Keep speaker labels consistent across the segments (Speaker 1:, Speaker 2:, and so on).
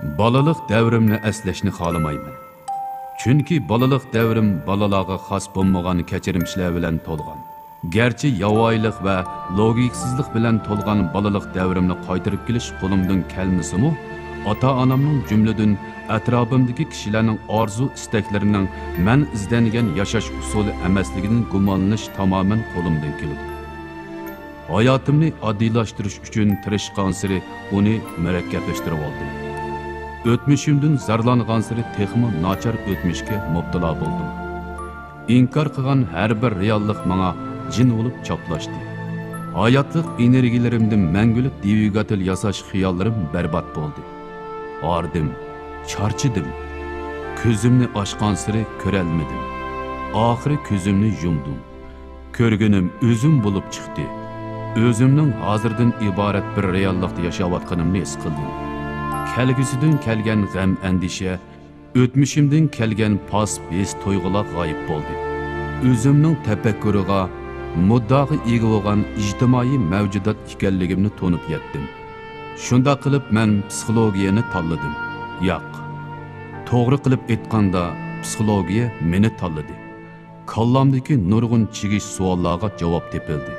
Speaker 1: Balaliq davrimni eslashni xohlamayman. Chunki balaliq davrim balalarga xos bo'lmagan kechirimchilar bilan to'lgan. Gerçi yavoylik va logiksizlik bilan to'lgan balaliq davrimni qaytarib kelish qo'limdan kelmasa-mu, ota-onamning jumladan atrofimdagi kishilarning orzu istaklarining men izlangan yashash usuli emasligidan gumonlanish tamoman qo'limdan keladi. Hayotimni oddiylashtirish uchun tirishgan siri uni murakkablashtirib oldim. O'tmishimdan zarlangan siri texmi nachar o'tmishga mubtalo bo'ldim. İnkar qilgan har bir reallik menga jin bo'lib choplashdi. Hayotlik energiyalarimdan mangulik dvigatel yasash xiyollarim barbod bo'ldi. Ardim, charchidim. Ko'zimni ochgan siri ko'rolmadim. Oxiri ko'zimni yumdim. Ko'rganim o'zim bo'lib chiqdi. O'zimning hozirdan iborat bir reallikda yashayotganimni his qildim. Kelgusidan kelgan g'am andisha, o'tmishimdan kelgan pas his to'yg'ular g'oyib bo'ldi. O'zimning tafakkuriga muddaga ega bo'lgan ijtimoiy mavjudot ekanligimni to'nib yetdim. Shunda qilib men psixologiyani tanladim. Yo'q. To'g'ri qilib aytganda psixologiya meni tanladi. Kallamdagi nurg'un chigish savollarga javob topildi.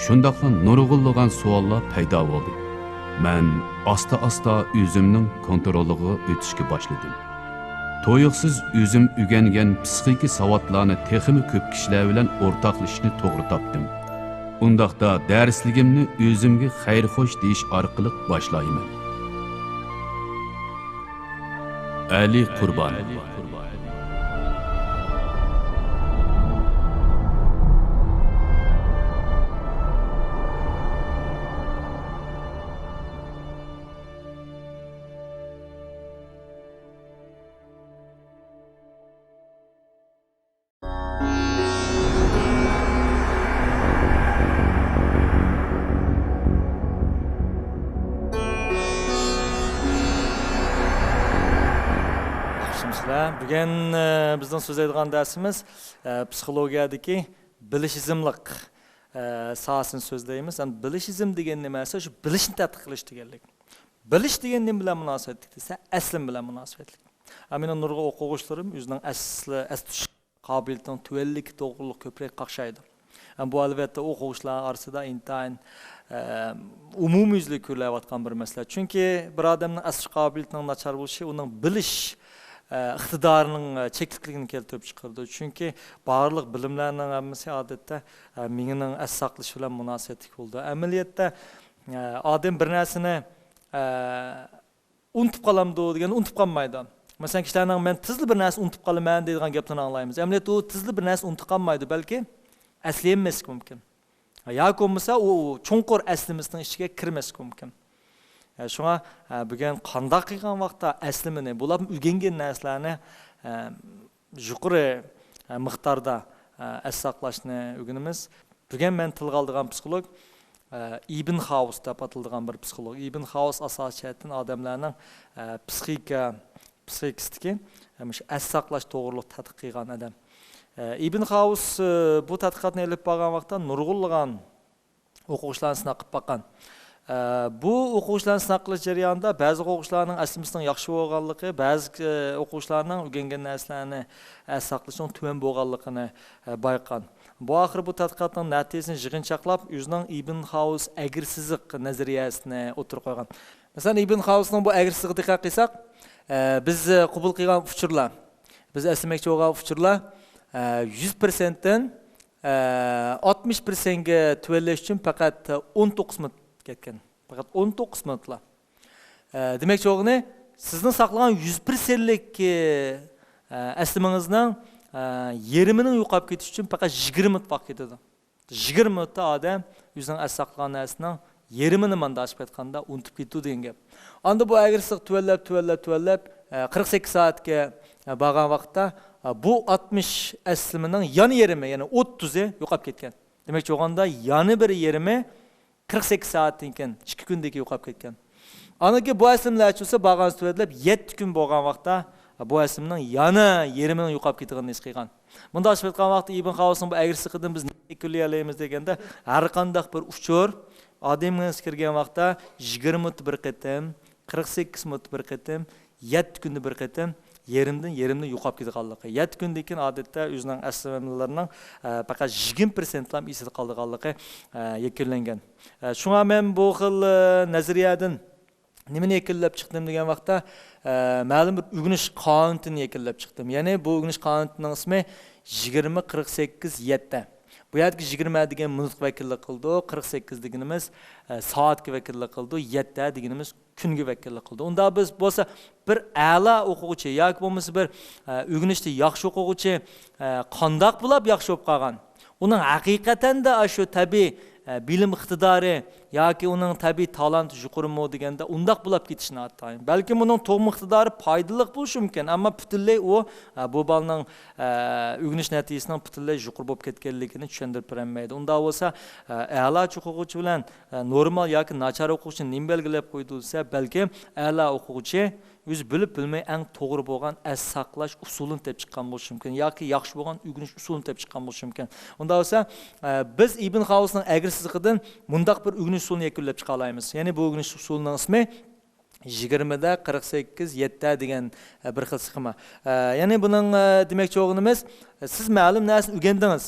Speaker 1: Shundaqla nurg'unlagan savollar paydo bo'ldi. Men asta-asta o'zimning kontroliga o'tishga boshladim. To'yiqsiz o'zim o'rgangan psixiki savodlarni texmi ko'p kishilar bilan o'rtoqlashishni to'g'ri topdim. Undaqda darsligimni o'zimga xayrxo'sh deyish orqali boshlayman. Ali Qurbon.
Speaker 2: Bugün bizden söz edilen dersimiz psikologiyadaki bilişizmlik sahasını sözleyimiz. Yani bilişizm degen nemesi şu bilişni tadqiq qilish deganlik. Bilish degan nim bilan munosabatlik desa, aslim bilan munosabatlik. Mening nurg'a o'quvchilarim o'zining asli tush qobiliyatining tuvallik to'g'riliq ko'proq qaqshaydi. Bu albatta o'quvchilar orasida intayin umumyuzli ko'rilayotgan bir masala. Chunki bir odamning asli qobiliyatining nachar bo'lishi uning bilish iqtidorning cheklikligini keltirib chiqardi. Chunki barliq bilimlarning hammasi odatda mingning as saqlash bilan munosabatlik bo'ldi. Amaliyotda odam bir narsani unutib qolamdi degan unutib qolmaydi. Masalan, kishilarning men tizli bir narsa unutib qolaman deydigan gaplarni anglaymiz. Amaliyotda u tizli bir narsa unutib qolmaydi, balki asli emas mumkin. Yoki bo'lmasa u chunqur aslimizning ichiga kirmas mumkin. Şuna bugün qandaq qilgan vaqtda aslimini bo'lib o'rgangan narsalarni yuqori miqdorda as saqlashni o'rganamiz. Bugün men tilga oladigan psixolog Ibn Xavs deb ataladigan bir psixolog. Ibn Xavs asosiyatdan odamlarning psixikistiki as saqlash to'g'riliq tadqiq qilgan odam. Ibn Xavs bu tadqiqotni olib borgan vaqtda nurg'unlagan o'quvchilarni sinab qilib bu o'quvchilarni sinab qilish jarayonida ba'zi o'quvchilarning aslimizning yaxshi bo'lganligi, ba'zi o'quvchilarning o'rgangan narsalarni as saqlashning tuvan bo'lganligini bayqagan. Bu oxir bu tadqiqotning natijasini yig'inchoqlab o'zining Ibn Xavs agirsizlik nazariyasini o'tirib qo'ygan. Masalan, Ibn Xavsning bu agirsizlikka diqqat qilsak, biz qabul qilgan uchurlar, biz eslamoqchi bo'lgan uchurlar 100%dan 60%ga tuvallash uchun faqat 19 minut ketken. Fakat 19 minutla. Demek çoğunu sizin saklanan 100%lik esliminizden 20'nin yuqab ketiş için fakat 20 minut vaqt ketadi. 20 minutda adam yüzden es saklanan narsaning 20'ni manda açıp etganda unutib ketdi degan gap. Anda bu agirsizlik tuvallab 48 saatga borgan vaqtda bu 60 eslimining yana 20, yani 30'i yuqab ketgan. Demek çoğunda yana bir 20 48 saatdan keyin 2 kundagi yo'qolib ketgan. Anaki bu aslimlar uchsa bag'an suvatlab 7 kun bo'lgan vaqtda bu aslimning yana 20 ming yo'qolib ketganini his qilgan. Bunda ochib aytgan vaqtda Ibn Xavsning bu agirsizligidan biz nima ko'lay olamiz deganda, har qanday bir uchur odamga kirgan vaqtda 20 minut bir qatam, 48 minut bir qitim, 7 kunda bir qitim yerimden yuqab ketganligi. 7 kundan keyin odatda o'zining aslamlarning faqat 20% lam esida qolganligi yakunlangan. Shunga men bu xil nazariyadan nimani yakınlab chiqdim degan vaqtda ma'lum bir o'g'inish qonunini yakınlab chiqdim. Ya'ni bu o'g'inish qonunining ismi 2048-7. Bu yerga 20 degan minutga vakillik qildi, 48 deganimiz soatga vakillik qildi, 7 deganimiz kunga vakillik qildi. Unda biz bo'lsa bir a'lo o'quvchi yoki bo'lmasa bir o'g'inishda yaxshi o'quvchi qandoq bo'lib yaxshi o'qib qolgan. Uning haqiqatan da shu tabiiy bilim iqtidori yoki uning tabiiy talanti yuqorimi deganda undaq bo'lib ketishini aytayım. Balki uning tug'ma iqtidori foydali bo'lishi mumkin, ammo butunlay u bu bolaning o'g'inish natijasining butunlay yuqori bo'lib ketganligini tushuntirib bermaydi. Unda bo'lsa a'lo o'quvchi bilan normal yoki nachar o'quvchi nima belgilab qo'ydi desa, balki a'lo o'quvchi o'zi bilib bilmay eng to'g'ri bo'lgan as saqlash usulini topib chiqqan bo'lishi mumkin yoki yaxshi bo'lgan o'g'inish usulini topib chiqqan bo'lishi mumkin. Unda bo'lsa biz Ibn Xavusning agirsizligidan mundaq bir o'g'inish usulini yakunlab chiqa olamiz. Ya'ni bu o'g'inish usulining ismi 20da 48 7 degan bir xil sxema. Ya'ni buning demakchi o'g'inimiz siz ma'lum narsani o'rgandingiz.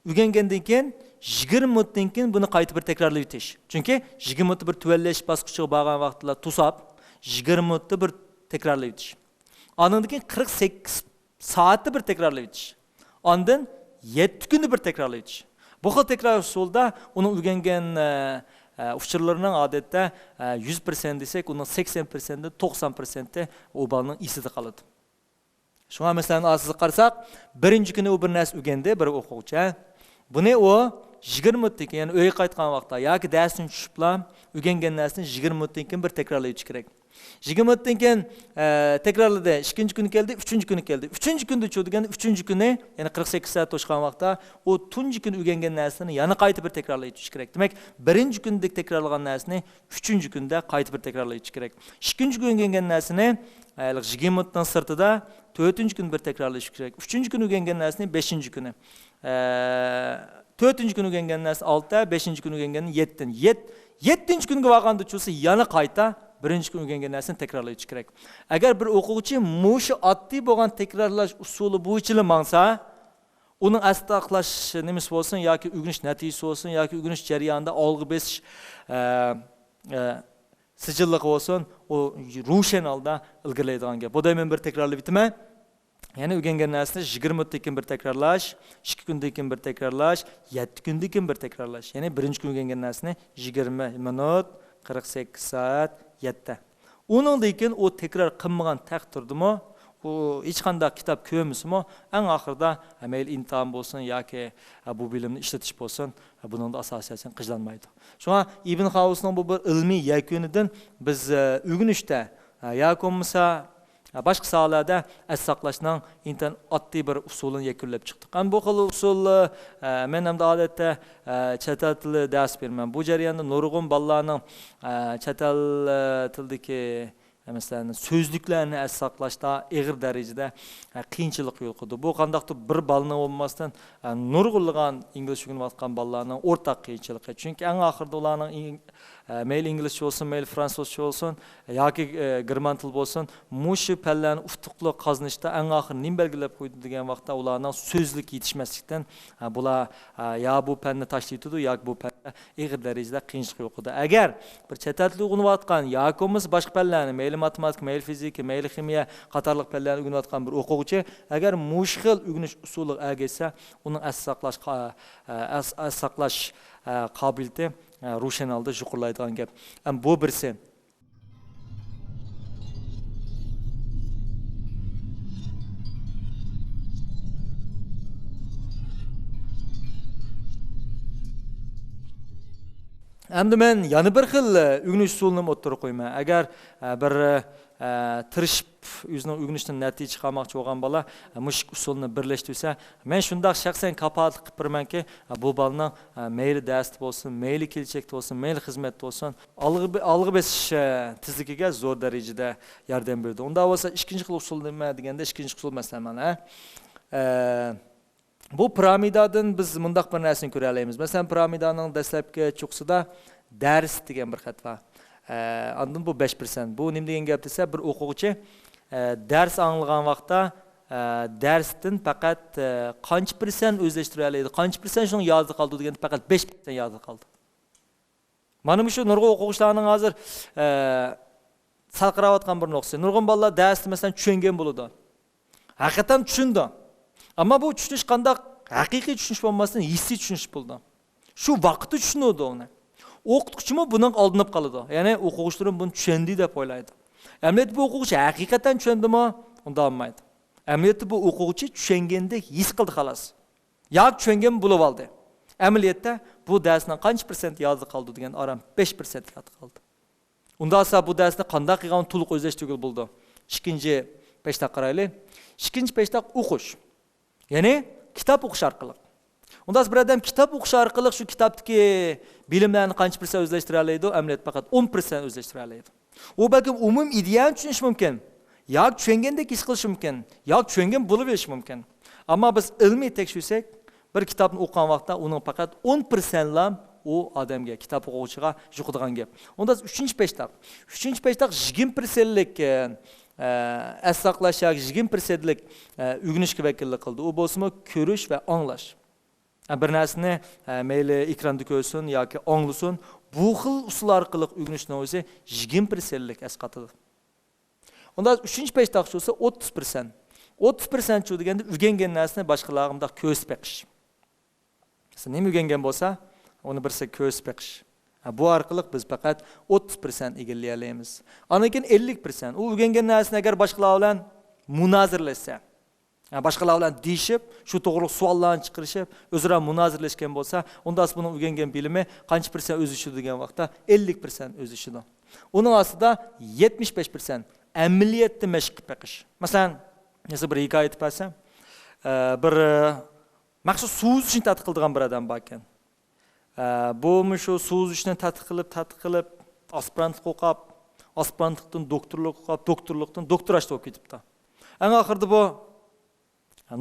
Speaker 2: O'rgangandan keyin 20 minutdan keyin buni qayta bir takrorlab o'tish. Chunki 20 minut bir tuvallash bosqichiga borgan vaqtda tusab 20 minutda bir tekrarlayıp ötiş. Ondan keyin 48 saatda bir tekrarlayıp ötiş. Ondan 7 kunda bir tekrarlayıp ötiş. Bu xil tekrar usulda onun o'rgangan uçurlarının odatda 100% desek, onun 80%, 90% o balının esida qoladi. Şuna mesela asıl qarasak, birinci kuni u bir narsa o'rgandi, bir o'quvchi. Buni o 20 minutdan keyin, yani uyga qaytgan vaqtda yoki darsdan tushibla o'rgangan narsani 20 minutdan keyin bir takrorlayib kerak. 20 minutdan keyin tekrarladı. İkinci günü geldi, üçüncü günü geldi. Üçüncü günde çoğduğunda üçüncü günü yani 48 saat toşkan vaqtda o tuncu gün öğrengen narsani yana qayta bir tekrarlayıp kerak. Demek birinci günde tekrarlagan narsani üçüncü günde qayta bir tekrarlayıp kerak. İkinci gün öğrengen narsani 20 minutdan sırtıda 4. gün bir tekrarlayıp kerak. Üçüncü gün öğrengen narsani 5. günü. 4. gün öğrengen narsa 6, 5. gün öğrengen 7. 7. günge varganda çoğusu yana qayta birinci gün öğrengen narsani tekrarlayıp kerak. Agar bir o'quvchi mushu oddiy bo'lgan takrorlash usuli bo'yicha mangsa, uning asliqlash nimasi bo'lsin yoki o'rganish natijasi bo'lsin yoki o'rganish jarayonida olg'i besish sijilligi bo'lsin, o ro'shan holda ilgarilaydigan gap. Bu da men bir takrorlab o'taman. Yani o'rgangan narsani 20 minutdan keyin bir takrorlash, 2 kundan keyin bir takrorlash, 7 kundan keyin bir takrorlash. Ya'ni birinchi kun o'rgangan narsani 20 minut, 48 soat, 7. Uningdan keyin o takror qilmagan taqdirdimi, o hech qanday kitob ko'rmasimi, eng oxirida mayli imtihon bo'lsin yoki bu bilimni ishlatish bo'lsin, buning asosiyasin qijlanmaydi. Shunga Ibn Xavusning bu bir ilmiy yakunidan biz o'rganishda yoki bo'lmasa başka sahalarda as saqlashning intan oddiy bir usulini yakunlab chiqdik. Ham bu xil usul men ham odatda chet el tili dars berman. Bu jarayonda nurg'un bolalarning chet el tildagi mesela sözlüklerini as saqlashda og'ir darajada qiyinchilik yo'qdi. Bu qandaqdir bir balni olmasdan nurg'unlagan ingliz o'rganayotgan bolalarning o'rtaq qiyinchiligi. Chunki eng oxirida ularning mayli inglizcha olsun, mayli fransuzcha olsun, yoki german til bo'lsin, mushu pallarni utuqli qazanishda eng oxir nima belgilab qo'ydi degan vaqtda ularning so'zlik yetishmaslikdan bular ya bu fanni tashlaydi yoki bu fanda og'ir darajada qiyinchilik yo'qdi. Agar bir chet el tili o'rganayotgan yoki bo'lmasa boshqa fanlarni, mayli matematika, mayli fizika, mayli ximiya qatorliq fanlarni o'rganayotgan bir o'quvchi agar mushkil o'rganish usuli agesa, uning as saqlash qobiliyati ro'shan holda yuqorilaydigan gap. Bu birisi. Endi men yana bir xil o'rganish usulini o'tirib qo'yman. Agar bir tirishib o'zining o'rganishdan natija chiqarmoqchi bo'lgan bola mushuk usulni birlashtirsa, men shundoq shaxsan kapolatlik qilib beramanki, bu bolaning mayli darsda bo'lsin, mayli kelajakda bo'lsin, mayli xizmatda bo'lsin, olg'i besish tezligiga zo'r darajada yordam berdi. Unda bo'lsa ikkinchi xil usul nima deganda, ikkinchi usul masalan, bu piramidadan biz mundaq bir narsani ko'ra olamiz. Masalan, piramidaning dastlabki cho'qsida dars degan bir xat bor. Ondan bu 5%. Bu nima degan gap desa, bir o'quvchi dars anglagan vaqtda darsdan faqat qancha % o'zlashtira oladi, qancha % shuni yozdi qoldi deganda faqat 5% yozdi qoldi. Mana shu nurg'un o'quvchilarning hozir salqirayotgan bir nuqtasi. Nurg'un bolalar darsni masalan tushungan bo'ladi. Haqiqatan tushundi. Ammo bu tushunish qanday haqiqiy tushunish bo'lmasdan hissiy tushunish bo'ldi. Shu vaqtda tushunadi uni. O'qituvchimi buning oldinib qoladi. Ya'ni o'quvchilarim buni tushundi deb o'ylaydi. Amaliyotda bu o'quvchi haqiqatan tushundimi? Unda olmaydi. Amaliyotda bu o'quvchi tushungandek his qildi xolos. Yo'q tushungan bo'lib oldi. Amaliyotda bu darsning qancha % yozdi qoldi degan aram 5% yozdi qoldi. Unda esa bu darsni qanday qilgan to'liq o'zlashtirgan bo'ldi. Ikkinchi peshta qaraylik. Ikkinchi peshta o'qish. Ya'ni kitob o'qish orqali. Unda bir odam kitob o'qish orqali shu kitobdagi bilimlarni qancha % o'zlashtira oladi? Amaliyot faqat 10% o'zlashtira oladi. U balki umum ideyani tushunish mumkin. Yo'q tushungandek his qilish mumkin. Yo'q tushungan bo'lib olish mumkin. Ammo biz ilmiy tekshirsak, bir kitobni o'qigan vaqtda uning faqat 10% lam u odamga, kitob o'quvchiga yuqadigan gap. Unda 3-peshta. 3-peshta 20%lik asaqlash yoki 20%lik o'rganishga vakillik qildi. U bo'lsa ko'rish va anglash. Bir narsani mayli ekranda ko'rsin yoki anglasin, bu xil usul orqali o'rganishning o'zi 20%lik asqatadi. Unda 3-peshta bo'lsa 30%. 30% chu deganda o'rgangan narsani boshqalarga ko'z beqish. Nima o'rgangan bo'lsa, uni birsa ko'z beqish. Bu orqali biz faqat 30% egallay olamiz. Ana keyin 50%. U o'rgangan narsani agar boshqalar bilan munozirlashsa, boshqalar bilan deyishib, shu to'g'ri savollarni chiqarishib, o'zaro munozirlashgan bo'lsa, unda buni o'rgangan bilimi qancha % o'zishidi degan vaqtda 50% o'zishidi. Uning ostida 75% amaliyotda mashq qilib beqish. Masalan, bir hikoya aytib bersam, bir maxsus suv uchun tadqiq qilgan bir odam bor ekan. Bu shu suv uchun tadqiq qilib, aspirantlik o'qib, aspirantlikdan doktorlik o'qib, doktorlikdan doktorashda o'qib ketibdi. Eng oxirida bu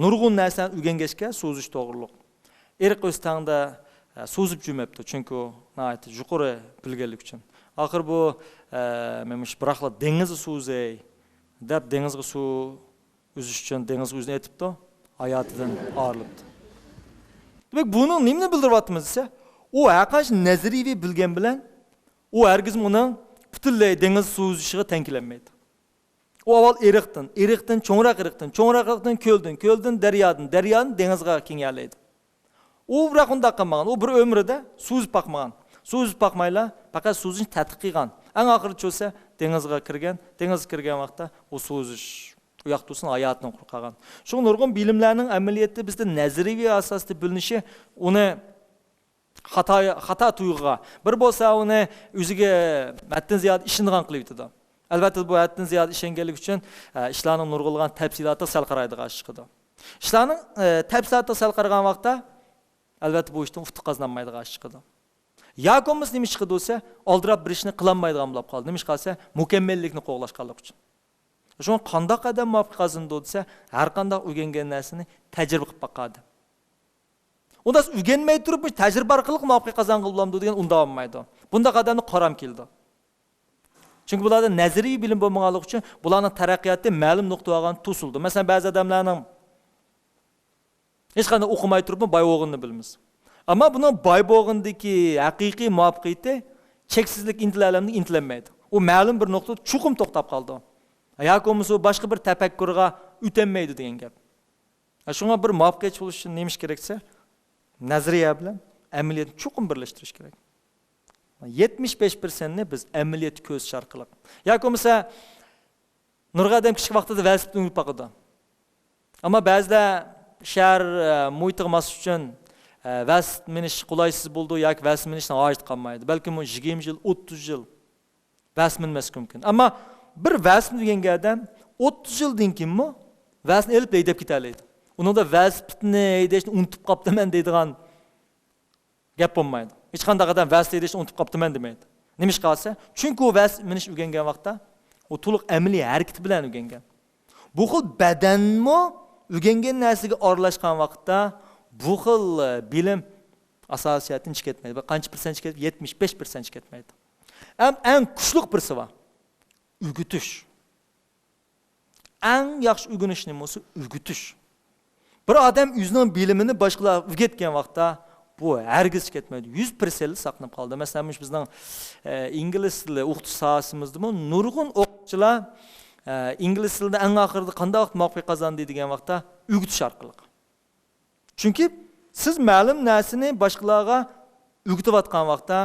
Speaker 2: nurg'un narsani o'rgangachga so'zish to'g'riliq. Eriq o'z tangda so'zib jumabdi, chunki nihoyat yuqori bilganlik uchun. Oxir bu biraqla dengizni so'zay deb dengizga suv uzish uchun dengizga o'zini aytibdi, hayotidan ayrilibdi. Demak, buni nimani bildiryapmiz desa, u haqash nazariy bilgan bilan u hargiz uning butunlay dengiz suv uzishiga tenglanmaydi. U avval eriqdan cho'ngroq ko'ldan daryodan dengizga kengayadi. U biroq unda qilmagan, u bir umrida suzib boqmagan. Suzib boqmayla, faqat suzishni tadqiq qilgan. Eng oxiri cho'sa dengizga kirgan vaqtda u suzish u yoqtusin hayotini qurqagan. Shu nurg'un bilimlarning amaliyotda bizda nazariy asosda bilinishi uni xato tuyg'uga bir bo'lsa uni o'ziga matdan ziyod ishongan qilib yetadi. Albatta bu matdan ziyod ishonganlik uchun ishlarning nurg'ulgan tafsiloti sal qaraydigan chiqadi. Ishlarning tafsiloti sal qaragan vaqtda albatta bu ishdan ufq qozonmaydigan chiqadi. Yakomuz nima chiqadi bo'lsa, oldirab bir ishni qilolmaydigan bo'lib qoldi. Nima qilsa, mukammallikni qo'g'lashganlik uchun. Shuni qanday qadam muvaffaq qazindi desa, har qanday o'rgangan narsani tajriba qilib boqadi. Unda o'rganmay turib, tajriba orqali muvaffaq qazangan bo'lamdi degan unda olmaydi. Bunda qadamni qaram keldi. Chunki bularda nazariy bilim bo'lmaganligi uchun bularning taraqqiyoti ma'lum nuqtaga to'sildi. Masalan, ba'zi odamlarning hech qanday o'qimay turib boy bo'lganini bilamiz. Ammo buning boy bo'lgandagi haqiqiy muvaffaqiyati cheksizlik intilalamni intilanmaydi. U ma'lum bir nuqtada chuqum to'xtab qoldi. Yakomuz u boshqa bir tafakkurga o'tolmaydi degan gap. Shunga bir muvaffaqiyat bo'lish uchun nima keraksa, nazariya bilan amaliyotni chuqum birlashtirish kerak. 75% ni biz amaliyot ko'z orqali. Yakomsa nurg'a odam kichik vaqtida velosipedni yurib boqadi. Ammo ba'zida shahar muhitiga mos uchun velosiped minish qulaysiz bo'ldi yoki velosiped minishdan hojat qolmaydi. Balki 20 yil, 30 yil velosiped minmaslik mumkin. Ammo bir velosiped degan odam 30 yildan keyinmi velosipedni elib haydab keta oladi. Uningda velosipedni haydashni unutib qoptiman deydigan gap bo'lmaydi. Hech qanday odam velosiped haydashni unutib qoptiman demaydi. Nima ish qilsa? Chunki u velosiped minish o'rgangan vaqtda u to'liq amaliy harakat bilan o'rgangan. Bu xil badanmi o'rgangan narsaga aralashgan vaqtda bu xil bilim asosiyatini chiqarmaydi. Qancha % chiqarib? 75% chiqarmaydi. Eng kuchli birisi var. Ügütüş. Eng yaxshi ügünish nimasi ügütüş. Bir odam o'zining bilimini boshqalarga o'rgatgan vaqtda bu hargiz ketmaydi. 100% saqlanib qoldi. Masalan, bizning ingliz tili o'qitish sohasimizda nurg'un o'quvchilar ingliz tilida eng oxirida qanday vaqt muvaffaqiyat qozondi degan vaqtda o'rgatish orqali. Chunki siz ma'lum narsani boshqalarga o'rgatayotgan vaqtda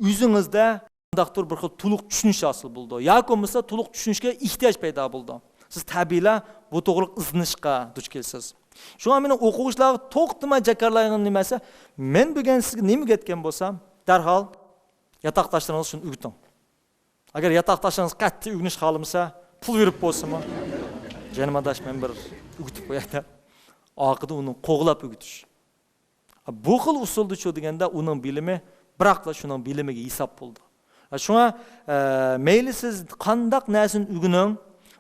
Speaker 2: o'zingizda qandaqdir bir xil to'liq tushunish hosil bo'ldi. yoki bo'lmasa to'liq tushunishga ehtiyoj paydo bo'ldi. Siz tabiiyla bu to'g'ri izlanishga duch kelsiz. Shunga meni o'quvchilarga to'xtamay jakarlaydigan nimasi, men bugun sizga nima o'rgatgan bo'lsam, darhol yotoqdoshlaringiz shuni o'rgating. Agar yotoqdoshlaringiz qattiq o'rganish xohlamasa, pul berib bo'lsinmi? Janimadash men bir o'rgatib qo'yadi. Oxirida uni qo'g'lab o'rgatish. Bu xil usulda shu deganda uning bilimi biroqla shuning bilimiga hisob bo'ldi. Shunga mayli siz qandaq narsani o'rganing,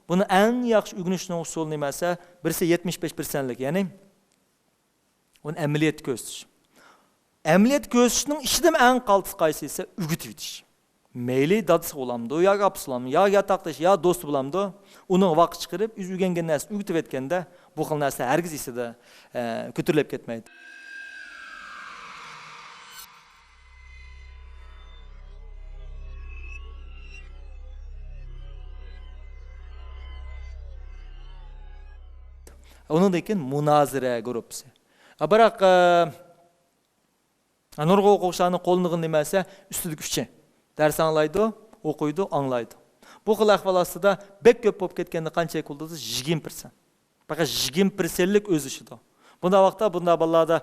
Speaker 2: buni eng yaxshi o'rganishning usuli nimasi? Birisi 75%lik, ya'ni uni amaliyat ko'rsatish. Amaliyat ko'rsatishning ishidan eng qaltis qaysi esa o'rgatish. Mayli dadasi bo'lamdi, yoki opasi bo'lamdi, yoki yotoqdosh, yo do'sti bo'lamdi, uni vaqt chiqarib, o'z o'rgangan narsani o'rgatib etganda bu xil narsa hargiz esida ko'tarilib ketmaydi. Onun da munazara gruppasi. Biroq nurg'u o'quvchilarning qo'llig'i nimasi? Ustilik kuchi. Dars anglaydi, o'qiydi, anglaydi. Bu xil ahvol ostida bek ko'p bo'lib ketganda qancha qildi? 20%. Faqat 20%lik o'z ishida. Bunda vaqtda bunda bolalarda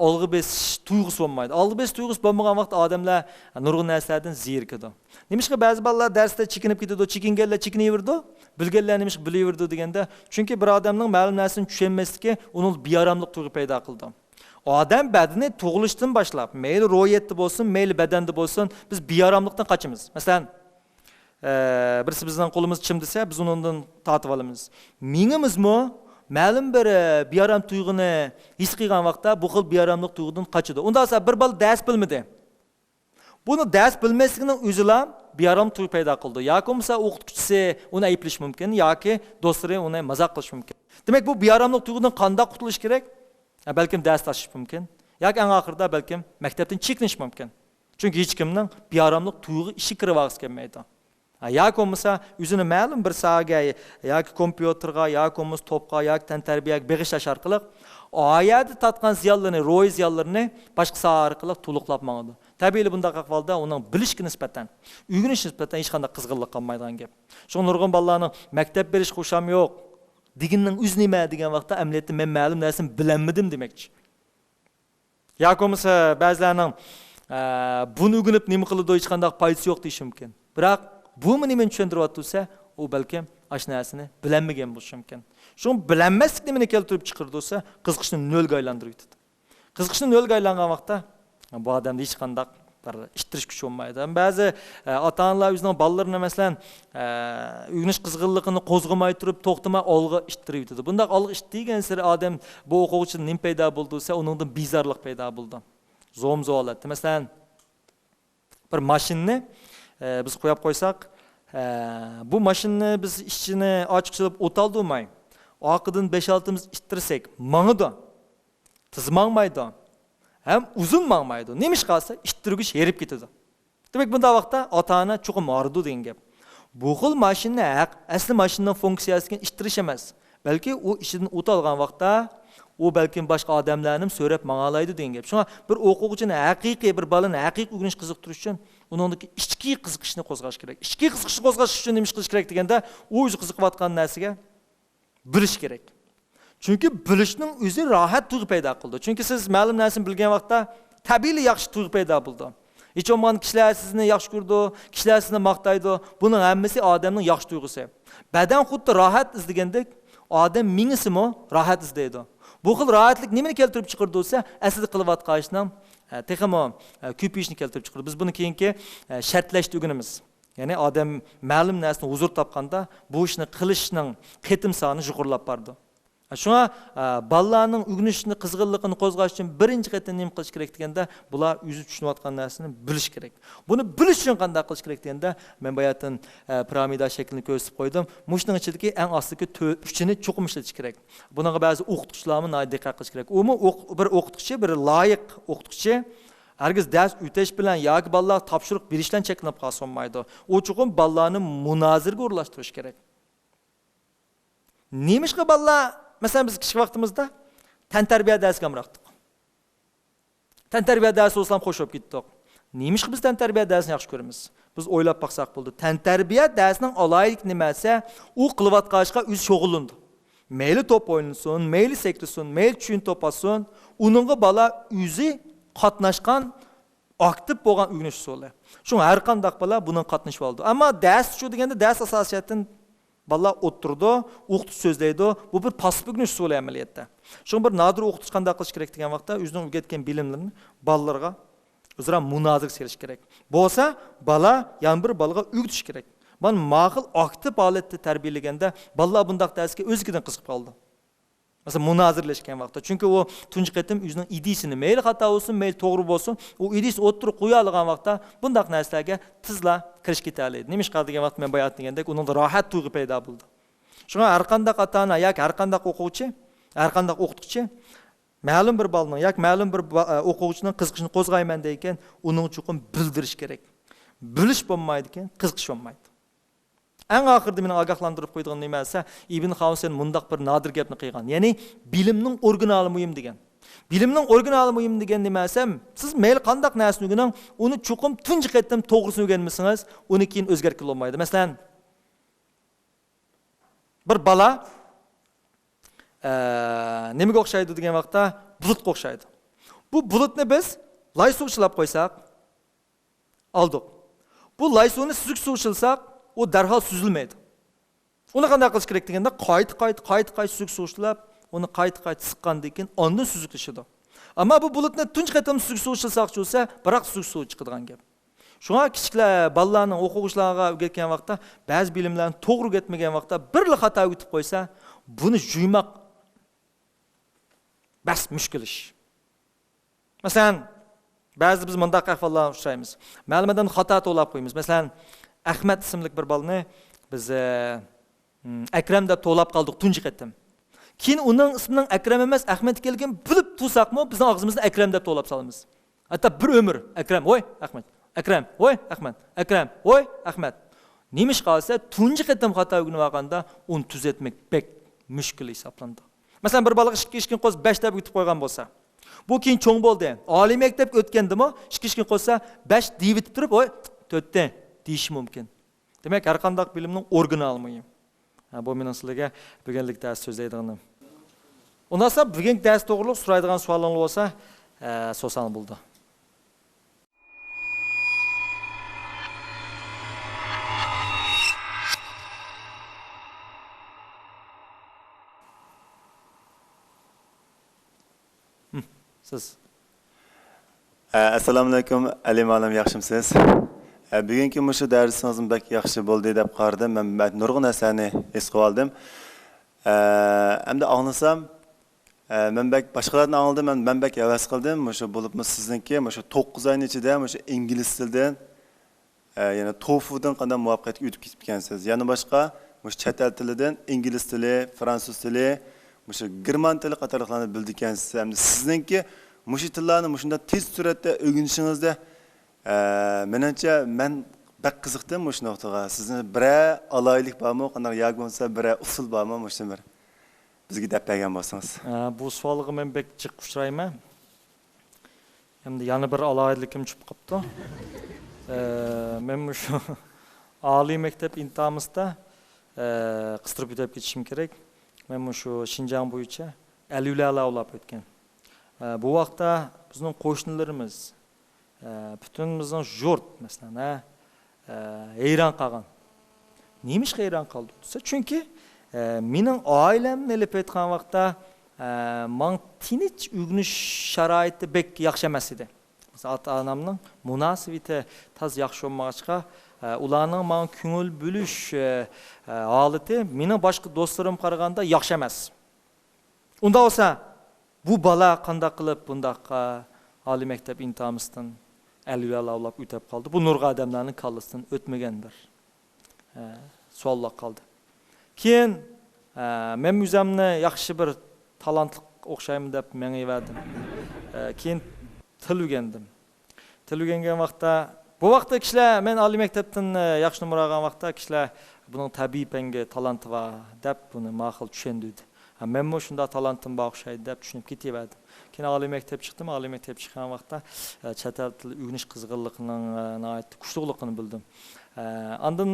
Speaker 2: olg'i besish tuyg'usi bo'lmaydi. Olg'i besish tuyg'usi bo'lmagan vaqtda odamlar nurg'un narsalardan zerikadi. Nimishqa ba'zi bolalar darsda chekinib ketadi, chekinganlar chekinayverdi, bilganlar nimishqa bilaverdi deganda, chunki bir odamning ma'lum narsani tushunmasligi uning bearamlik tuyg'u paydo qildi. Odam badani tug'ilishdan boshlab, mayli ro'yatda bo'lsin, mayli badanda bo'lsin, biz bearamlikdan qochamiz. Masalan, birisi bizning qo'limiz chim desa, biz undan tortib olamiz. Mingimizmi ma'lum bir bearam tuyg'uni his qilgan vaqtda bu xil bearamlik tuyg'udan qochadi. Unda esa bir bola dars bilmadi. Buni dars bilmasligining o'zila bearam tuyg'u paydo qildi. Yoki bo'lmasa o'qituvchisi uni ayblish mumkin, yoki do'stlari uni mazoq qilish mumkin. Demak, bu bearamlik tuyg'udan qanday qutulish kerak? Balkim dars tashish mumkin, yoki eng oxirida balkim maktabdan chekinish mumkin. Chunki hech kimning bearamlik tuyg'u ishi kirib olg'isi kelmaydi. Yoki bo'lmasa o'zini ma'lum bir sohaga yoki kompyuterga, yoki bo'lmasa to'pqa, yoki tantarbiyaga beg'ishlash orqali oyatda tatgan ziyonlarni, ro'y ziyonlarini boshqa soha orqali to'liqlab mangadi. Tabiiyki bunday ahvolda uning bilishga nisbatan, o'rganish nisbatan hech qanday qizg'inlik qolmaydigan gap. Shu nurg'un bolalarning maktab berish xusham yo'q deganning o'zi nima degan vaqtda amaliyotda men ma'lum narsani bilanmadim demoqchi. Yoki bo'lmasa ba'zilarning buni o'rganib nima qiladi hech qanday foydasi yo'q deyish mumkin. Biroq bu meni tushuntiryapti, u balkim ash narsani bilanmagan bo'lishi mumkin. Shuni bilanmaslik nimani keltirib chiqardi-sa, qiziqishni nolga aylantirib yetadi. Qiziqishni nolga aylangan vaqtda bu odamda hech qanday bir ishtirish kuchi bo'lmaydi. Ba'zi ota-onalar o'zining bolalarini masalan, o'rganish qizg'inligini qo'zg'amay turib, to'xtamay olg'a ishtirib yetadi. Bunday olg'a ishtirgan sari odam bu o'quvchining nima paydo bo'ldi-sa, uningdan bezorlik paydo bo'ldi. Zo'mzo holatda. Masalan, bir mashinani biz qo'yib qo'ysak, bu mashinani biz ishchini ochiqchilab o'taldimay, oqidan 5-6miz ishtirsak, mang'idi. Tizmangmaydi. Ham uzun mangmaydi. Nima ish qilsa, ishtirgich yerib ketadi. Demak, bunday vaqtda ota-ona cho'qim ordu degan gap. Bu xil mashina asli mashinaning funksiyasiga ishtirish emas. Balki u ishidan o'talgan vaqtda u balkim boshqa odamlarni so'rab mang'alaydi degan gap. Shunga bir o'quvchini haqiqiy bir balani haqiqiy o'rganish qiziqtirish uchun uningdagi ichki qiziqishni qo'zg'ash kerak. Ichki qiziqishni qo'zg'ash uchun nima qilish kerak deganda, u o'zi qiziqayotgan narsaga bilish kerak. Chunki bilishning o'zi rohat tuyg'u paydo qildi. Chunki siz ma'lum narsani bilgan vaqtda tabiiy yaxshi tuyg'u paydo bo'ldi. Hech bo'lmaganda kishilar sizni yaxshi ko'rdi, kishilar sizni maqtaydi. Buning hammasi odamning yaxshi tuyg'usi. Badan xuddi rohat izlagandek, odam mingisimi rohat izlaydi. Bu xil rohatlik nimani keltirib chiqardi bo'lsa, aslida qilayotgan ishning texmo ko'payishni keltirib chiqardi. Biz buni keyingi shartlashni o'rganamiz. Ya'ni odam ma'lum narsani huzur topganda bu ishni qilishning qitim soni yuqorilab bordi. Şuna ballarning o'rganishini qizg'inligini qo'zg'ash uchun birinchi qator nima qilish kerak deganda, bular o'zi tushunayotgan narsani bilish kerak. Buni bilish uchun qanday qilish kerak deganda, men bu yerdan piramida shaklini ko'rsatib qo'ydim. Mushning ichidagi eng ostidagi 3ni chuqur ishlatish kerak. Bunga ba'zi o'qituvchilarni diqqat qilish kerak. Umuman bir o'qituvchi, bir loyiq o'qituvchi hargiz dars o'tish bilan yoki ballar topshiriq berishdan cheklanib qolsa olmaydi. U uchun ballarni munozirga o'rlashtirish kerak. Nemishqa ballar, masalan biz kichik vaqtimizda tantarbiya darsiga bordik. Tantarbiya darsi olsam qo'shib ketdik. Nemishqa biz tantarbiya darsini yaxshi ko'ramiz? Biz o'ylab baqsaq bo'ldi. Tantarbiya darsining alaylik nimasi, u qilayotganishqa o'zi shug'ullandi. Mayli to'p o'ynasin, mayli sektirsin, mayli tushun topasin, uningga bala o'zi qatnashgan aktiv bo'lgan o'rganish usuli. Shunga har qanday bala buning qatnashib oldi. Ammo dars shu deganda dars asosiyatdan balla o'tirdi, o'qitish so'zlaydi. Bu bir passiv o'rganish usuli amaliyotda. Shunga bir nodir o'qitish qanday qilish kerak degan vaqtda o'zining o'rgatgan bilimlarini bolalarga o'zaro munozir serish kerak. Bo'lsa, bala yana bir balaga o'rgatish kerak. Ben ma'qul aktiv holatda tarbiyalaganda bolalar bundaq darsga o'zidan qiziqib qoldi. Mesela munozirlashgan vaqtda. Chunki u tunji qatim o'zining idisini mayli xato bo'lsin, mayli to'g'ri bo'lsin, u idis o'tirib qo'ya olgan vaqtda bundaq narsalarga tizla kirish ketadi. Nima ish qiladigan vaqt men bayat degandek, uningda rohat tuyg'u paydo bo'ldi. Shunga har qanday ota-ona yoki har qanday o'quvchi, har qanday o'qituvchi ma'lum bir bolaning yoki ma'lum bir o'quvchining qiziqishini qo'zg'ayman deyotgan, uning uchun bildirish kerak. Bilish bo'lmaydi ekan, qiziqish bo'lmaydi. En ahırda meni agahlandırıp koyduğum nimasi İbn Xavsen mundaq bir nadir gapni qilgan. Ya'ni bilimning originali muhim degan. Bilimning originali muhim degan nimasi, siz mayli qandaq narsani o'rganing, uni chuqum tunji qatim to'g'risini o'rganmasangiz, uni keyin o'zgartirib olmaydi. Masalan, bir bola nimaga o'xshaydi degan vaqtda bulutga o'xshaydi. Bu bulutni biz loy suv uchilab qo'ysak, oldik. Bu loy suvni suzuk suv uchilsak, o darhol süzülmeydi. Onu qanday qilish kerak deganda qayta suzuk suv uchilab, onu qayta siqqandan keyin ondan suzuklaşadi. Ammo bu bulutni tunji qatim suzuk suv uchilsaqchi bo'lsa, biroq suzuk suv chiqadigan gap. Shunga kichiklar bolalarning o'quvchilarga o'rgatgan vaqtda, ba'zi bilimlarni to'g'ri o'rgatmagan vaqtda bir xato o'tib qo'ysa, buni juymoq bas mushkul ish. Masalan, ba'zi biz bundaq ahvollarga uchraymiz. Ma'lumotdan xato to'lab qo'yamiz. Masalan, Ahmet isimlik bir balını biz Ekrem deb to'lab qoldik tunji qatim. Keyin uning ismining Ekrem emas, Ahmet kelgan bilib tursaqmi, bizning og'zimizni Ekrem deb to'lab solamiz. Hatto bir umr Ekrem, voy Ahmet, Ekrem, voy Ahmet, Ekrem, voy Ahmet. Nima ish qolsa, tunji qatim xato o'rganib olganda uni tuzatmak bek mushkul hisoblandi. Masalan, bir bola 2 kun qo'z 5 deb o'tib qo'ygan bo'lsa, bu keyin cho'ng bo'ldi. Oliy maktabga o'tgandimi, 2 kun qo'zsa 5 deb o'tib turib, voy 4 deyish mumkin. Demek har qanday bilimning original muhim. Bu mening sizlarga bugunlik dars so'zlaydiganim. Undan so'ng bugungi dars to'g'riliq so'raydigan savollaringiz bo'lsa, so'zsan bo'ldi. Siz.
Speaker 3: Assalomu alaykum, Ali ma'lum yaxshimisiz? Bugungi mushu darsingiz bak yaxshi bo'ldi deb qaradim. Men nurg'un narsani his qilib oldim. Endi anglasam, men bak boshqalarni angladim, men bak havas qildim. Mushu bo'libmi sizniki, mushu 9 oy ichida mushu ingliz tilidan, yana TOEFLdan qanday muvaffaqiyatga o'tib ketgansiz. Yana boshqa mushu chet el tilidan ingliz tili, fransuz tili, mushu german tili qatorliqlarni bildikansiz. Endi sizniki mushu tillarni mushunda tez suratda o'rganishingizda menimcha men bak qiziqdim shu nuqtaga. Sizni bir alaylik bormi, qanday yo'q bo'lsa bir usul bormi mushun bir bizga deb bergan bo'lsangiz.
Speaker 2: Bu savolga men bek jiq uchrayman. Endi yana bir alaylikim chiqib qopti. Men shu oliy maktab intamizda qistirib o'tib ketishim kerak. Men shu Xinjiang bo'yicha alivlar olib o'tgan. Bu vaqtda bizning qo'shnilarimiz bütün bizning jurt masalan hayron qolgan. Nima ish hayron qoldi desa, chunki mening oilamni olib aytgan vaqtda men tinch o'rganish sharoiti bek yaxshi emas edi. Masalan, ota-onamning munosabati taz yaxshi bo'lmag'achqa, ularning men ko'ngil bo'lish holati mening boshqa do'stlarim qaraganda yaxshi emas. Unda olsa bu bala qandaq qilib bundaqqa Ali mektep imtihanidan elvel avlab ötep kaldı. Bu nurga adamlarının kallısından ötmegendir. Sualla kaldı. Keyin men müzemne yaxşı bir talantlık okşayım dep meni verdim. Keyin til ögendim. Til ögengen vaqtda bu vaqtda kişiler men Ali mektepten yaxşı numara algan vaqtda kişiler bunun tabii penge talantı var dep bunu maqul düşendiydi. Men mo şunda talantım var okşaydı dep düşünüp ketiverdim. Keyin Ali mektep çıktım. Ali mektep çıkan vaqtda chet el tili ögüniş qizg'inligining nihoyat kuchliligini bildim. Andan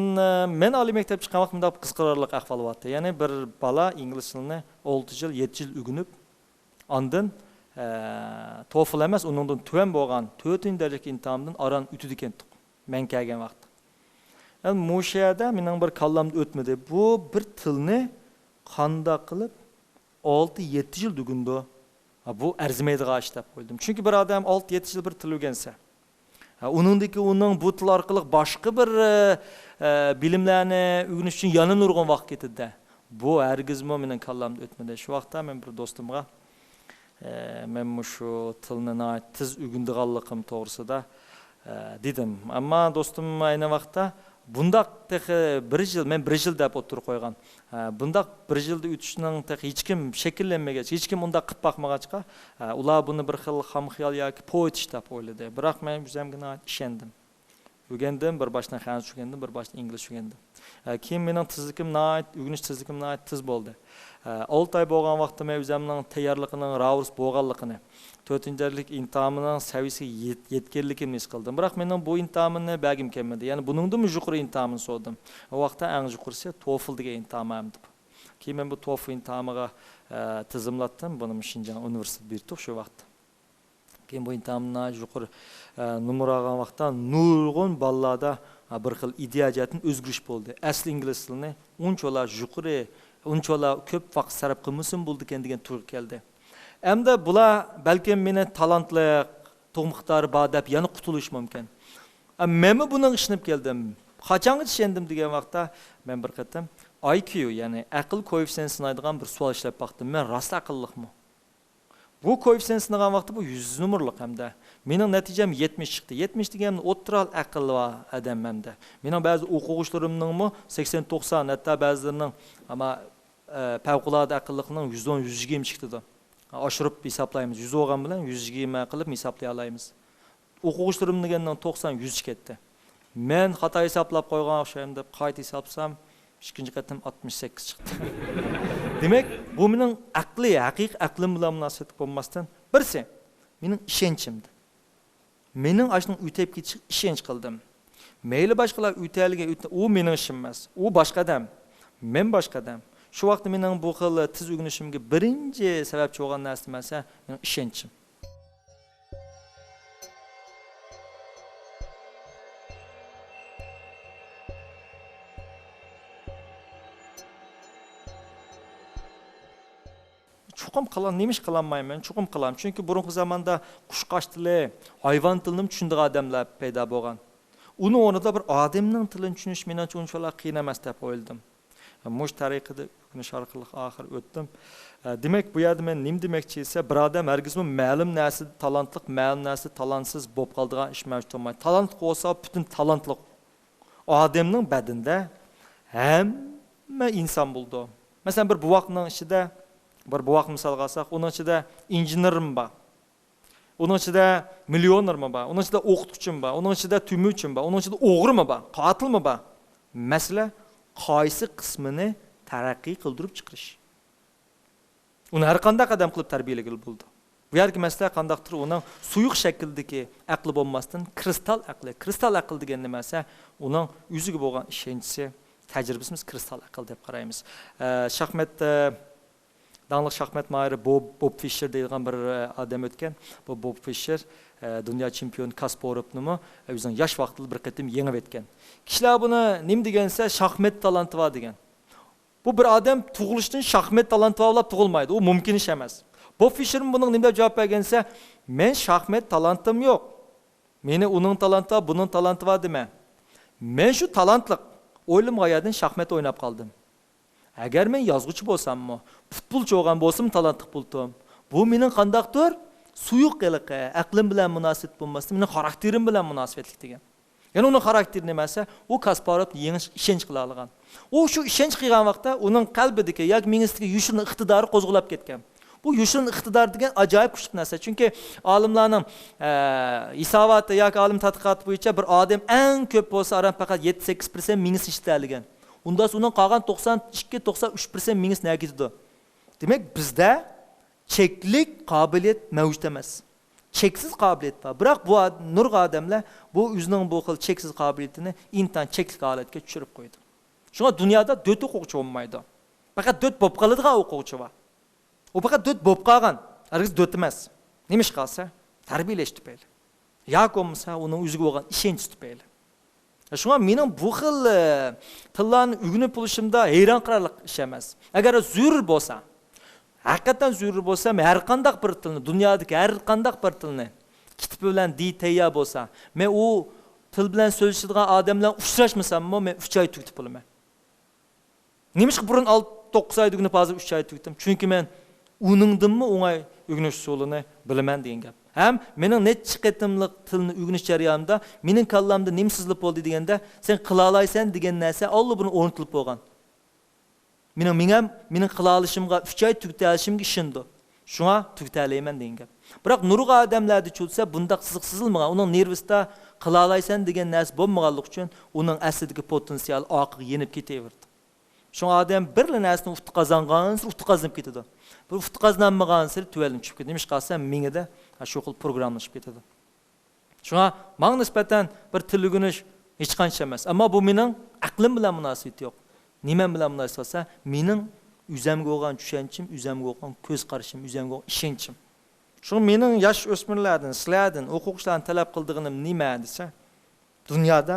Speaker 2: men Ali mektep çıkan vaqt mundaq qizqirarlik ahvol bo'ldi. Ya'ni bir bala ingliz tilini 6 yil, 7 yil ögünüp andan TOEFL emas, uningdan tuvan bo'lgan 4-darajalik imtihondan aran o'tdi ekan. Men kelgan vaqt. Yani bu yerda mening bir kallamda o'tmadi. Bu bir tilni qanday qilib 6-7 yil o'gindi. Bu arzimaydigan ish deb qo'ydim. Chunki bir odam 6-7 yil bir til o'rgansa, uning bu til orqali boshqa bir bilimlarni o'rganish uchun yana nurg'un vaqt ketadi. Bu hargizmi mening kallamda o'tmadi. Shu vaqtda men bir do'stimga men shu tilni tiz o'rganganligim to'g'risida dedim. Ammo do'stim ayni vaqtda bundaq texi bir yil, men bir yil deb o'tirib qo'ygan. Bundaq bir yilda o'tishning texi hech kim shakllanmagach, hech kim unda qilib boqmagachqa, ular buni bir xil xomxiyol yoki poet deb o'yladi. Biroq men o'zimga ishondim. O'rgandim, bir boshdan fransuz o'rgandim, bir boshdan ingliz o'rgandim. Keyin mening tizligim o'rganish tizligim tiz bo'ldi. 6 oy bo'lgan vaqtda men o'zimning tayyorligining ravus bo'lganligini, 4-darajalik imtihonining saviyasiga yetganligimni his qildim. Biroq mening bu imtihonni bagim kelmadi. Ya'ni buningdan yuqori imtihonni so'rdim. O vaqtda eng yuqorisi TOEFL degan imtihon edi. Keyin men bu TOEFL imtihoniga tizimlatdim. Buni Shinjan universiteti berdi shu vaqtda. Keyin bu imtihonni yuqori numara olgan vaqtda nurg'un ballada bir xil ideyajatin o'zgarish bo'ldi. Asli ingliz tilini unchalar yuqori, unchalar ko'p vaqt sarf qilmasin bo'ldi ekan degan turga keldi. Hamda bular balkim meni talantli to'g'miqdori bor deb yana qutulish mumkin. Men buning ishinib keldim. Qachon ishondim degan vaqtda men bir qatam IQ, ya'ni aql koeffitsiyentini sinaydigan bir savol ishlab baqdim. Men rost aqlliqmi? Bu koeffitsiyent sinagan vaqtda bu 100 numurliq hamda. Mening natijam 70 chiqdi. 70 deganim o'ttiral aql va adam hamda. Mening ba'zi o'quvchilarimning 80-90, hatto ba'zilarining ama favqulodda aqlliqning 110-120 chiqdi. Oshirib hisoblaymiz. 100 olgan bilan 120 qilib hisoblay olamiz. O'quvchilarim degandan 90-100 ketdi. Men xato hisoblab qo'ygan o'xshayim deb qayta hisoblasam, ikkinchi qatim 68 chiqdi. Demak, bu mening aqliy, haqiqiy aqlim bilan munosabat bo'lmasdan birsi mening ishonchimdi. Mening ashning o'tib ketish ishonch qildim. Mayli boshqalar o'taliga u mening ishim emas. U boshqa odam. Men boshqa odam. Shu vaqtda mening bu xil tiz o'rganishimga birinchi sababchi bo'lgan narsa emas, mening ishonchim. Chuqum qilan, nemish qilanmayman, chuqum qilam. Chunki burungi zamonda qushqash tili, hayvon tilini tushundigan odamlar paydo bo'lgan. Uni o'rnida bir odamning tilini tushunish menimcha unchalar qiyin emas deb o'yladim. Mush tariqada o'rganish orqali oxir o'tdim. Demak, bu yerda men nim demoqchi esa, bir odam hargizmi ma'lum narsa talantli, ma'lum narsa talantsiz bo'lib qoldigan ish mavjud bo'lmaydi. Talantli bo'lsa, butun talantli odamning badinda hamma inson bo'ldi. Masalan, bir buvoqning ichida bir buvoq misol olsak, uning ichida injenermi bor. Uning ichida millionermi bor. Uning ichida o'qituvchim bor. Uning ichida tumuchim bor. Uning ichida o'g'rimi bor, qotilmi bor. Masala qaysi qismini taraqqiy qildirib chiqarish. Uni har qanday qadam qilib tarbiyalagan bo'ldi. Bu yerga masala qandaqdir uning suyuq shakldagi aqli bo'lmasdan kristal aql degan nima esa, uning o'ziga bo'lgan ishonchi, tajribasimiz kristal aql deb qaraymiz. Shaxmat Danlıq şahmat mahiri Bob Fischer deyilgan bir adam o'tgan. Bu Bob Fischer dunyo chempioni Kasparovni o'zining yosh vaqtida bir qatim yengib o'tgan. Kishilar buni nim degansa shaxmat talanti bor degan. Bu bir odam tug'ilishdan shaxmat talanti olib tug'ilmaydi. U mumkin ish emas. Bob Fischer buning nima deb javob bergansa, men shaxmat talantim yo'q. Meni uning talanti, buning talanti bor dema. Men shu talantliq o'ylim g'oyadan shaxmat o'ynab qoldim. Agar men yozuvchi bo'lsammi, futbolchi bo'lgan bo'lsam, talantli bo'ldim. Bu mening qandaqdir suyuq qiliqi, aqlim bilan munosabat bo'lmasdan, mening xarakterim bilan munosabatlik degan. Ya'ni uning xarakteri nimasi? U Kasparovni yengish ishonch qila olgan. U shu ishonch qilgan vaqtda uning qalbidagi yoki mingisidagi yushurni iqtidori qo'zg'alib ketgan. Bu yushurni iqtidor degan ajoyib kuchli narsa. Chunki olimlarning hisoboti yoki olim tadqiqoti bo'yicha bir odam eng ko'p bo'lsa, aram faqat 7-8% mingisi ishlaydigan. Undan uning qolgan 92-93% mingisi nagizdi. Demak, bizda cheklik qobiliyat mavjud emas. Cheksiz qobiliyat bor. Biroq bu nurg'a odamlar bu o'zining bu xil cheksiz qobiliyatini intan cheklik holatga tushirib qo'ydi. Shunga dunyoda 4 o'quvchi bo'lmaydi. Faqat 4 bo'lib qoladigan o'quvchi bor. U faqat 4 bo'lib qolgan, hargiz 4 emas. Nima ish qilsa? Tarbiyalash tufayli. Yoki bo'lmasa uning o'ziga bo'lgan ishonch tufayli. Shunga mening bu xil tillarni o'rganib bo'lishimda hayron qolarli ish emas. Agar zarur bo'lsa, haqiqatan zarur bo'lsa, men har qanday bir tilni, dunyodagi har qanday bir tilni kitib bilan tayyor bo'lsa, men u til bilan so'zlashadigan odamlar uchrashmasammi, men 3 oy tutib bo'laman. Nima burun 6-9 oy degani hozir 3 oy tutdim. Chunki men uningdimmi o'ngay o'rganish usulini bilaman degan gap. Ham mening necha qitimliq tilni o'rganish jarayonida mening kallamda nimsizlik bo'ldi deganda, sen qila olaysan degan narsa allabuni o'rnatilib bo'lgan. Mening qila olishimga 3 oy tugtalishimga ishindi. Shunga tugtalayman degan gap. Biroq nurg'a odamlarda cho'lsa bundaq siziqsizilmagan, uning nervisida qila olaysan degan narsa bo'lmaganligi uchun uning aslidagi potensial oqiga yenib ketaverdi. Shunga odam bir narsani ufti qazonib ketadi. Bir ufti qazonmagan sari tuvalib tushib ketadi. Nima qilsa mingida shu xil programlashib ketadi. Shunga menga nisbatan bir til o'rganish hech qancha emas, ammo bu mening aqlim bilan munosabati yo'q. Nima bilan munosabat bo'lsa, mening o'zimga bo'lgan tushunchim, o'zimga bo'lgan ko'z qarashim, o'zimga bo'lgan ishonchim. Shu mening yosh o'smirlardan, sizlardan o'quvchilardan talab qildig'im nima desa, dunyoda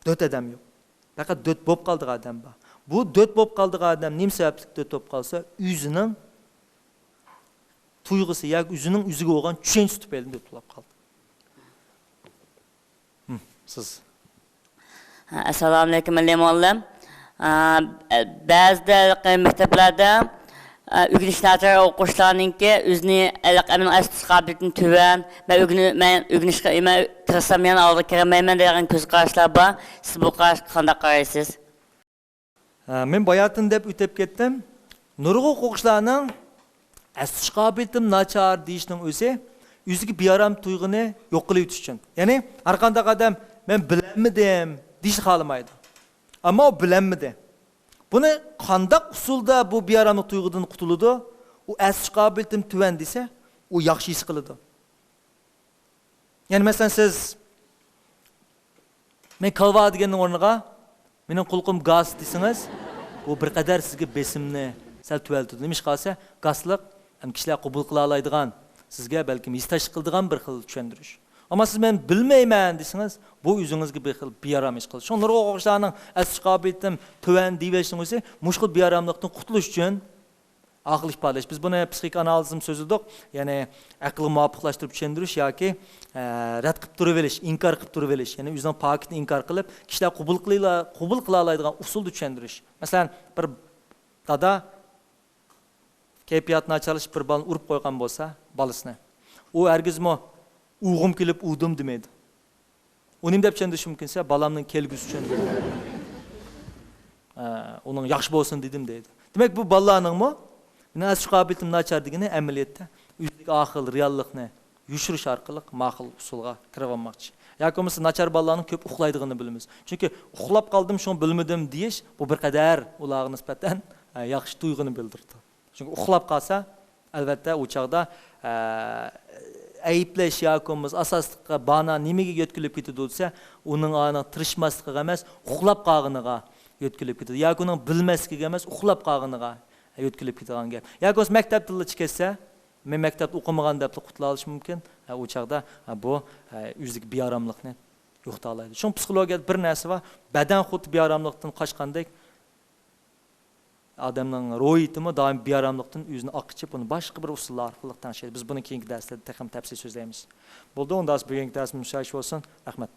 Speaker 2: 4 odam yo'q. Faqat 4 bo'lib qoldiq odam bor. Bu 4 bo'lib qoldiq odam nima sababli 4 bo'lib qolsa, o'zining tuyg'usi yoki o'zining o'ziga bo'lgan tushunchi tufayli deb bo'lib qoldi. Siz.
Speaker 4: Assalomu alaykum muallim. Ba'zida maktablarda o'rganishlarda o'quvchilarningki o'zini amin asli qobiliyatini tuvan va o'rganishga tirishsam yana oldi kiramayman degan ko'z qarashlar bor. Siz bu qarashga qanday qaraysiz?
Speaker 2: Men boyatin deb o'tib ketdim. Nurg'a o'quvchilarning asli qobiliyatim nachar deyishning o'zi o'ziga bearam tuyg'uni yo'q qilib o'tish uchun. Ya'ni har qanday odam men bilanmadim deyish xohlamaydi. Ammo o bilanmadi. Buni qanday usulda bu bearamlik tuyg'udan qutuladi? U asli qobiliyatim tuvan desa, u yaxshi his qiladi. Ya'ni masalan siz men qalva deganning o'rniga mening qulqim gaz desangiz, bu bir qadar sizga besimni sal tuvaltadi. Nima qilsa, gazliq kishilar qabul qila oladigan, sizga balki istash qiladigan bir xil tushuntirish. Ama siz men bilmeymen desangiz, bu o'zingizga bir xil bearam ish qiladi. Shunday o'quvchilarning asli qobiliyatim tuvan deyishning o'zi mushkul bearamlikdan qutulish uchun aql ifodalash. Biz buni psixoanalizm so'zidik, ya'ni aqlni muvofiqlashtirib tushuntirish yoki rad qilib turiverish, inkor qilib turiverish, ya'ni o'zining pokitini inkor qilib, kishilar qabul qila oladigan usulni tushuntirish. Masalan, bir dada kayfiyatni nacharlash bir balni urib qo'ygan bo'lsa, bolasini. U hargizmi uyg'um kelib udim demaydi. U nima deb tushunish mumkinsa, balamning kelgusi uchun uning yaxshi bo'lsin dedim deydi. Demak, bu balalarningmi asli qobiliyatim nachar degani amaliyotda o'ziga aql, reallikni yushirish orqali ma'qul usulga kirib olmoqchi. Yoki bo'lmasa nachar balalarning ko'p uxlaydigini bilamiz. Chunki uxlab qoldim, shuni bilmadim deyish bu bir qadar ularga nisbatan yaxshi tuyg'uni bildirdi. Chunki uxlab qolsa, albatta u chaqda ayıplash yoki asosliqqa bana nimaga yetkilib ketadi bo'lsa, uning ana tirishmasligiga emas, uxlab qolganiga yetkilib ketadi. Yoki uning bilmasligiga emas, uxlab qolganiga yetkilib ketadigan gap. Yoki o'z maktab tilida chiqsa, men maktabda o'qimagan deb qutula olish mumkin. U chaqda bu o'ziga bearamlikni yo'qota oladi. Shu psixologiyada bir narsa bor, badan xuddi bearamlikdan qochgandek adamning ro'yitimi doim bearamlikdan o'zini oqichib, uni boshqa bir usullar orqali tanishadi. Biz buni keyingi darslarda ham tafsil so'zlaymiz. Bo'ldi, unda bugungi darsimiz shu bo'lsin. Rahmat.